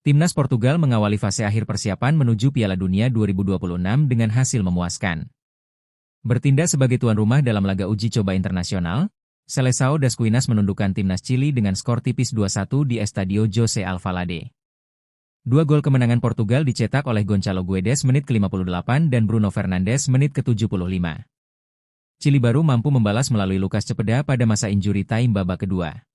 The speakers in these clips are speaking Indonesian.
Timnas Portugal mengawali fase akhir persiapan menuju Piala Dunia 2026 dengan hasil memuaskan. Bertindak sebagai tuan rumah dalam laga uji coba internasional, Seleção das Quinas menundukkan timnas Chili dengan skor tipis 2-1 di Estadio José Alvalade. Dua gol kemenangan Portugal dicetak oleh Gonçalo Guedes menit ke-58 dan Bruno Fernandes menit ke-75. Chili baru mampu membalas melalui Lucas Cepeda pada masa injury time babak kedua.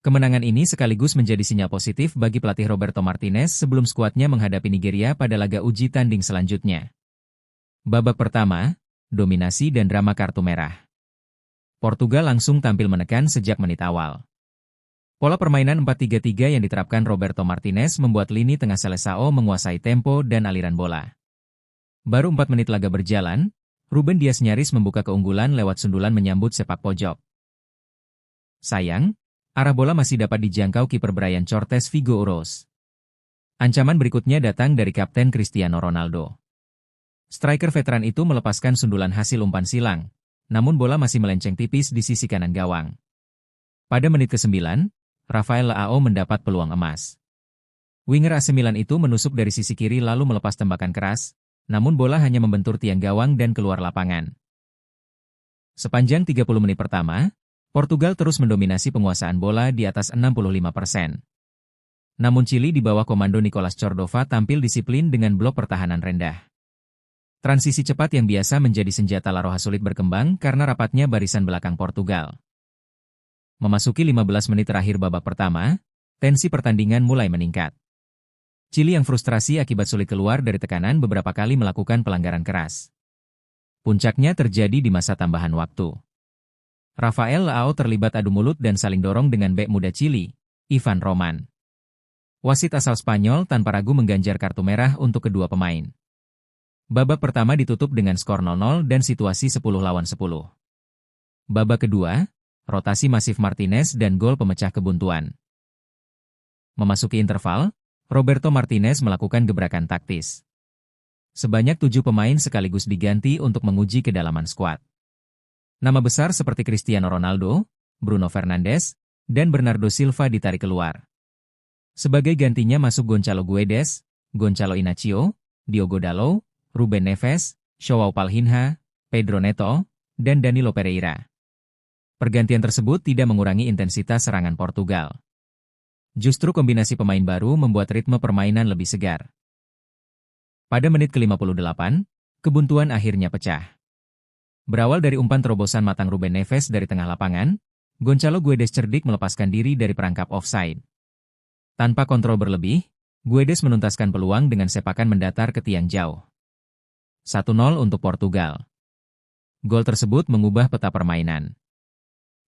Kemenangan ini sekaligus menjadi sinyal positif bagi pelatih Roberto Martinez sebelum skuadnya menghadapi Nigeria pada laga uji tanding selanjutnya. Babak pertama, dominasi dan drama kartu merah. Portugal langsung tampil menekan sejak menit awal. Pola permainan 4-3-3 yang diterapkan Roberto Martinez membuat lini tengah Seleção menguasai tempo dan aliran bola. Baru 4 menit laga berjalan, Ruben Dias nyaris membuka keunggulan lewat sundulan menyambut sepak pojok. Sayang, arah bola masih dapat dijangkau kiper Brian Cortés Figueiredo. Ancaman berikutnya datang dari kapten Cristiano Ronaldo. Striker veteran itu melepaskan sundulan hasil umpan silang, namun bola masih melenceng tipis di sisi kanan gawang. Pada menit ke-9, Rafael Leao mendapat peluang emas. Winger AC Milan itu menusuk dari sisi kiri lalu melepas tembakan keras, namun bola hanya membentur tiang gawang dan keluar lapangan. Sepanjang 30 menit pertama, Portugal terus mendominasi penguasaan bola di atas 65%. Namun Chili di bawah komando Nicolas Cordova tampil disiplin dengan blok pertahanan rendah. Transisi cepat yang biasa menjadi senjata La Roja sulit berkembang karena rapatnya barisan belakang Portugal. Memasuki 15 menit terakhir babak pertama, tensi pertandingan mulai meningkat. Chili yang frustrasi akibat sulit keluar dari tekanan beberapa kali melakukan pelanggaran keras. Puncaknya terjadi di masa tambahan waktu. Rafael Leao terlibat adu mulut dan saling dorong dengan bek muda Chili, Ivan Roman. Wasit asal Spanyol tanpa ragu mengganjar kartu merah untuk kedua pemain. Babak pertama ditutup dengan skor 0-0 dan situasi 10 lawan 10. Babak kedua, rotasi masif Martinez dan gol pemecah kebuntuan. Memasuki interval, Roberto Martinez melakukan gebrakan taktis. Sebanyak 7 pemain sekaligus diganti untuk menguji kedalaman skuad. Nama besar seperti Cristiano Ronaldo, Bruno Fernandes, dan Bernardo Silva ditarik keluar. Sebagai gantinya masuk Gonçalo Guedes, Gonçalo Inácio, Diogo Dalot, Ruben Neves, João Palhinha, Pedro Neto, dan Danilo Pereira. Pergantian tersebut tidak mengurangi intensitas serangan Portugal. Justru kombinasi pemain baru membuat ritme permainan lebih segar. Pada menit ke-58, kebuntuan akhirnya pecah. Berawal dari umpan terobosan matang Ruben Neves dari tengah lapangan, Gonçalo Guedes cerdik melepaskan diri dari perangkap offside. Tanpa kontrol berlebih, Guedes menuntaskan peluang dengan sepakan mendatar ke tiang jauh. 1-0 untuk Portugal. Gol tersebut mengubah peta permainan.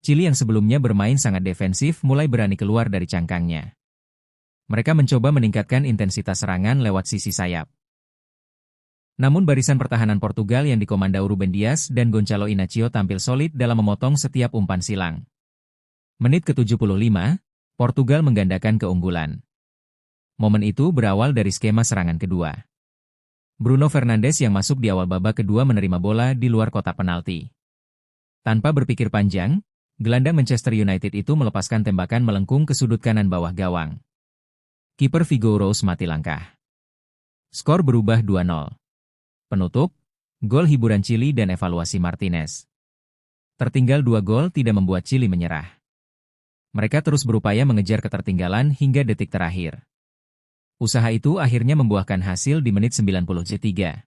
Chili yang sebelumnya bermain sangat defensif mulai berani keluar dari cangkangnya. Mereka mencoba meningkatkan intensitas serangan lewat sisi sayap. Namun barisan pertahanan Portugal yang dikomandau Ruben Dias dan Gonçalo Inácio tampil solid dalam memotong setiap umpan silang. Menit ke-75, Portugal menggandakan keunggulan. Momen itu berawal dari skema serangan kedua. Bruno Fernandes yang masuk di awal babak kedua menerima bola di luar kotak penalti. Tanpa berpikir panjang, gelandang Manchester United itu melepaskan tembakan melengkung ke sudut kanan bawah gawang. Kiper Figueiredo mati langkah. Skor berubah 2-0. Penutup, gol hiburan Chili dan evaluasi Martinez. Tertinggal 2 gol tidak membuat Chili menyerah. Mereka terus berupaya mengejar ketertinggalan hingga detik terakhir. Usaha itu akhirnya membuahkan hasil di menit 93.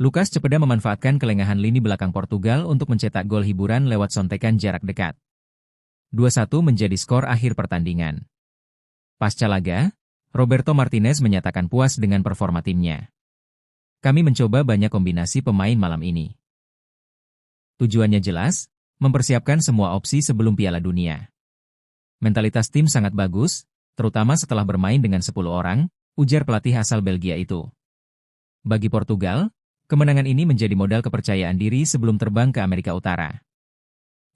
Lucas Cepeda memanfaatkan kelengahan lini belakang Portugal untuk mencetak gol hiburan lewat sontekan jarak dekat. 2-1 menjadi skor akhir pertandingan. Pasca laga, Roberto Martinez menyatakan puas dengan performa timnya. Kami mencoba banyak kombinasi pemain malam ini. Tujuannya jelas, mempersiapkan semua opsi sebelum Piala Dunia. Mentalitas tim sangat bagus, terutama setelah bermain dengan 10 orang, ujar pelatih asal Belgia itu. Bagi Portugal, kemenangan ini menjadi modal kepercayaan diri sebelum terbang ke Amerika Utara.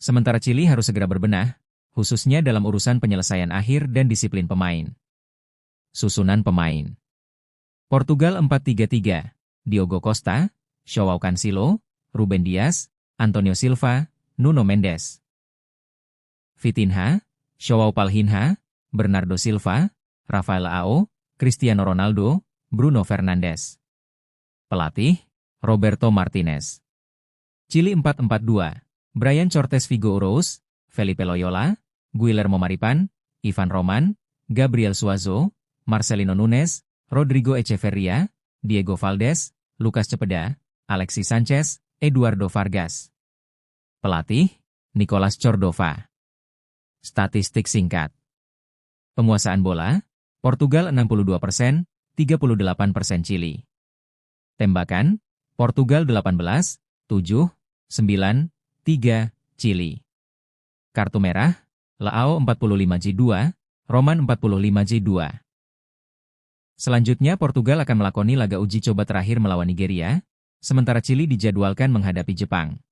Sementara Chili harus segera berbenah, khususnya dalam urusan penyelesaian akhir dan disiplin pemain. Susunan pemain. Portugal 4-3-3. Diogo Costa, João Cancelo, Ruben Dias, Antonio Silva, Nuno Mendes. Vitinha, João Palhinha, Bernardo Silva, Rafael Leao, Cristiano Ronaldo, Bruno Fernandes. Pelatih, Roberto Martinez. Chili 4-4-2, Brian Cortés Figo Urous, Felipe Loyola, Guillermo Maripan, Ivan Roman, Gabriel Suazo, Marcelino Nunes, Rodrigo Echeverría, Diego Valdés, Lucas Cepeda, Alexis Sanchez, Eduardo Vargas. Pelatih, Nicolas Cordova. Statistik singkat. Penguasaan bola, Portugal 62%, 38% Chili. Tembakan, Portugal 18, 7, 9, 3, Chili. Kartu merah, Leao 45J2, Roman 45J2. Selanjutnya Portugal akan melakoni laga uji coba terakhir melawan Nigeria, sementara Chili dijadwalkan menghadapi Jepang.